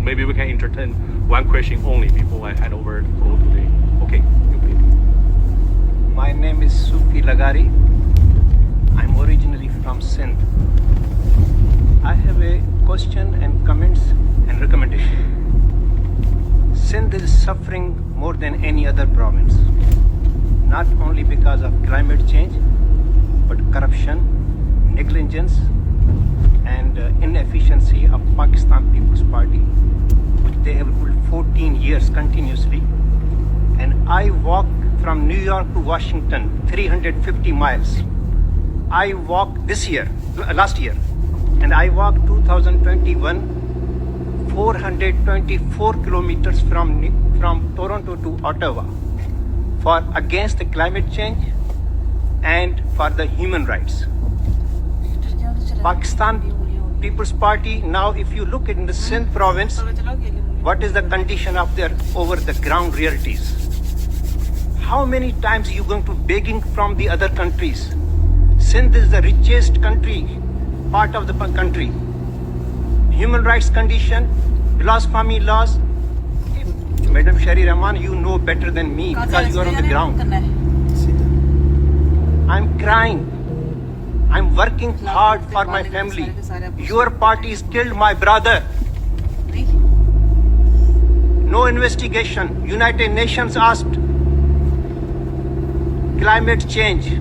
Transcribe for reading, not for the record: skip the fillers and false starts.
maybe we can entertain one question only before I hand over the floor to the. Okay, you please. My name is Laghari. I'm originally from Sindh. I have a question and comments and recommendation. Sindh is suffering more than any other province, not only because of climate change, but corruption, negligence, and inefficiency of Pakistan PPP, which they have ruled 14 years continuously. And I walked from New York to Washington 350 miles. I walked last year, and I walked 2021 424 kilometers from Toronto to Ottawa for against the climate change and for the human rights. Pakistan People's Party, now if you look in the Sindh province, what is the condition of their over the ground realities? How many times are you going to begging from the other countries? Sindh is the richest country, part of the country. Human rights condition, blasphemy laws. Madam Shireen Rehman, you know better than me because you are on the ground. I'm crying. I'm working hard for my family. Your party has killed my brother. No investigation. United Nations asked. Climate change.